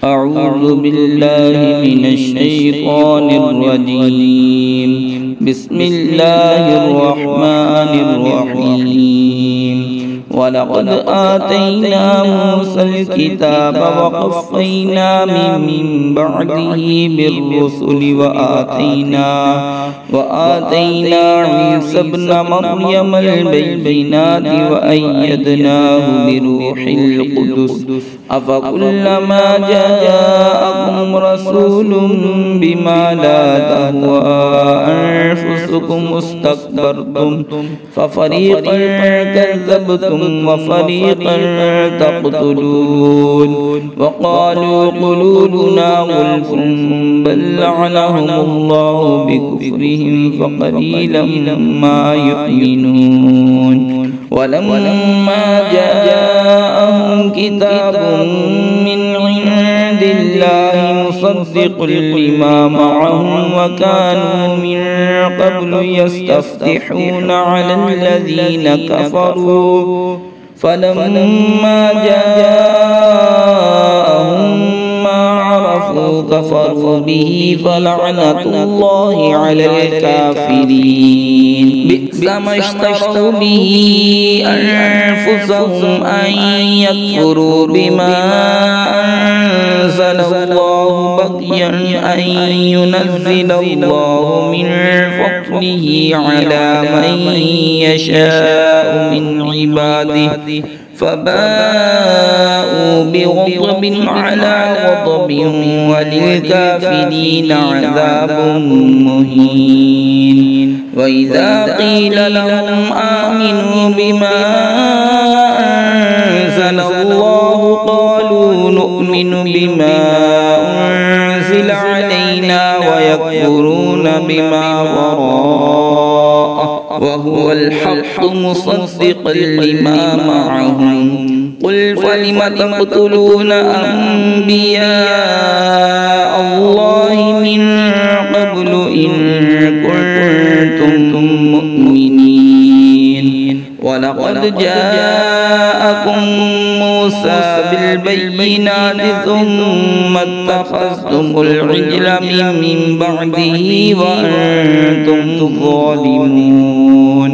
أعوذ بالله من الشيطان الرجيم. بسم الله الرحمن الرحيم. ولقد آتينا موسى الكتاب وقفينا من بعده بالرسل وآتينا عيسى ابن مريم البينات وأيدناه بروح القدس أفكلما جاءكم رسول بما لا تهوى أنفسكم استكبرتم ففريقا كذبتم وفريقا تقتلون وقالوا قلوبنا غلف بل لعنهم الله بكفرهم فقليلا ما يؤمنون. ولما جاءهم كتاب من عند الله مصدق لما معهم وكانوا من قبل يستفتحون على الذين كفروا فلما جاءهم ما عرفوا كفروا به فلعنة الله على الكافرين. بئس ما اشتروا به أنفسهم أن يكفروا بما أنزل الله بغيا أن ينزل الله من فضله على من يشاء من عباده فباءوا بغضب على غضب وللكافرين عذاب مهين. وإذا قيل لهم آمنوا بما أنزل الله قالوا نؤمن بما أنزل علينا ويكفرون بما وراءه وهو الحق مصدقا لما معهم. قل فلم تقتلون أنبياء الله من قبل إن كنتم مؤمنين. ولقد جاءكم موسى بالبينات ثم اتخذتم العجل من بعده وأنتم ظالمون.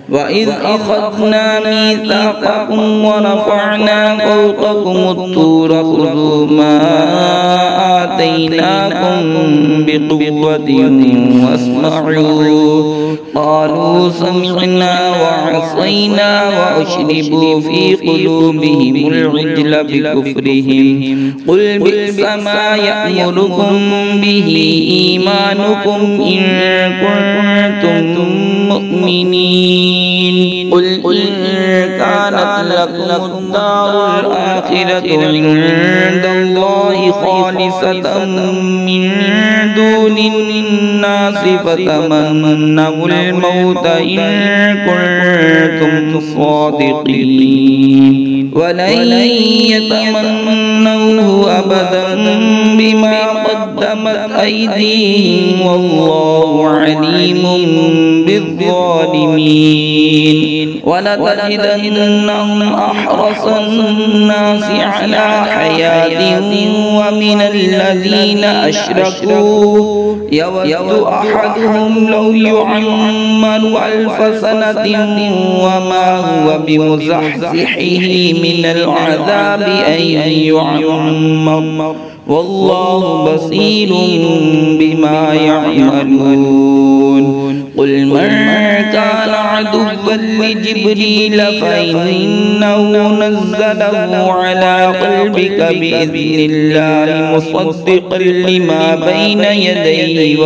وإذ أخذنا ميثاقكم ورفعنا فوقكم الطور خذوا ما آتيناكم بقوة واسمعوا قالوا سمعنا وعصينا وأشربوا في قلوبهم العجل بكفرهم. قل بئس ما يأمركم به إيمانكم إن كنتم مؤمنين. قل إن كانت لكم الدار الآخرة عند الله خالصة من دون الناس فتمنوا الموت إن كنتم صادقين ولن يتمنوه أبدا بما قدمت أيديهم والله عليم بالظالمين. ولتجدنهم أحرص الناس على حياة ومن الذين أشركوا يود أحدهم لو يعمر 1000 سنة وما هو بمزحزحه من العذاب أن يعمر والله بصير بما يعملون. قل من كان عدوا لجبريل فإنه نزله على قلبك بإذن الله مصدقا لما بين يديه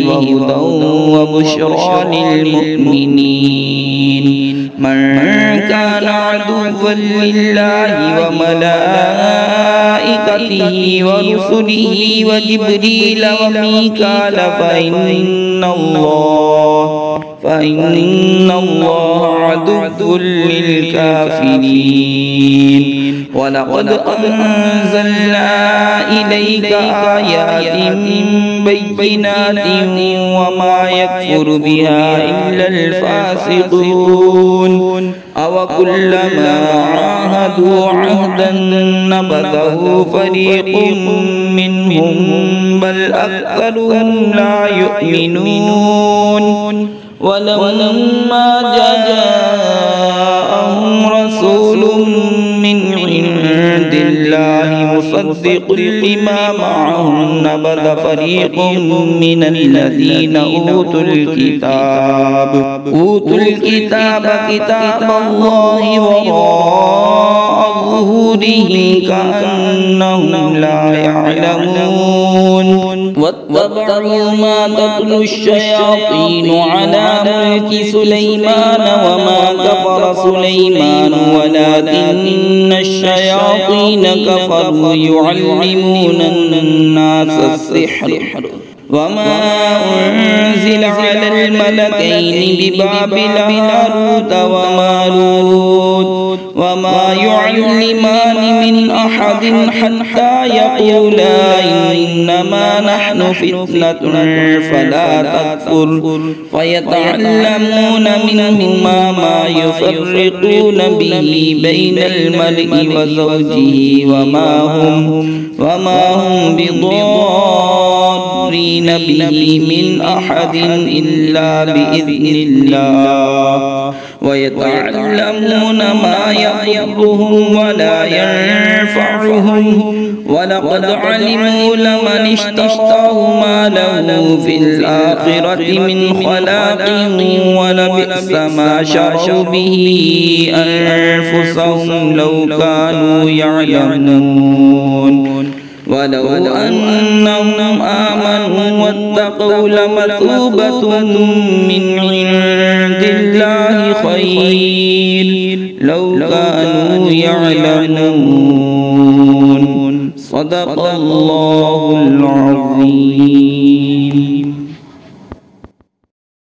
وهدى وبشرى للمؤمنين. من كان عدوا لله وملائكته ورسله وجبريل وميكال فإن الله عدو للكافرين. ولقد أنزلنا إليك آيات بينات وما يكفر بها إلا الفاسقون. أو كلما عاهدوا عهدا نبذه فريق منهم بل أكثرهم لا يؤمنون ولما جاءهم رسول من عند الله مصدق لما معهم نبذ فريق من الذين أوتوا الكتاب كتاب الله وراء ظهورهم كأنهم لا يعلمون واتبعوا ما تتلو الشياطين على ملك سليمان وما كفر سليمان ولكن الشياطين كفروا يعلمون الناس السحر وما أنزل على الملكين ببابل هاروت وماروت وما يعلمان من أحد حتى يقولا إنما نحن فتنة فلا تكفر فيتعلمون منهما ما يفرقون به بين المرء وزوجه وما هم بضارين به من أحد إلا بإذن الله ويتعلمون ما يضرهم ولا ينفعهم ولقد علموا لمن اشتراه ما له في الآخرة من خلاق ولبئس ما شروا به أنفسهم لو كانوا يعلمون ولو أنهم آمنوا واتقوا لمثوبة من عند الله خير لو كانوا يعلمون صدق الله العظيم.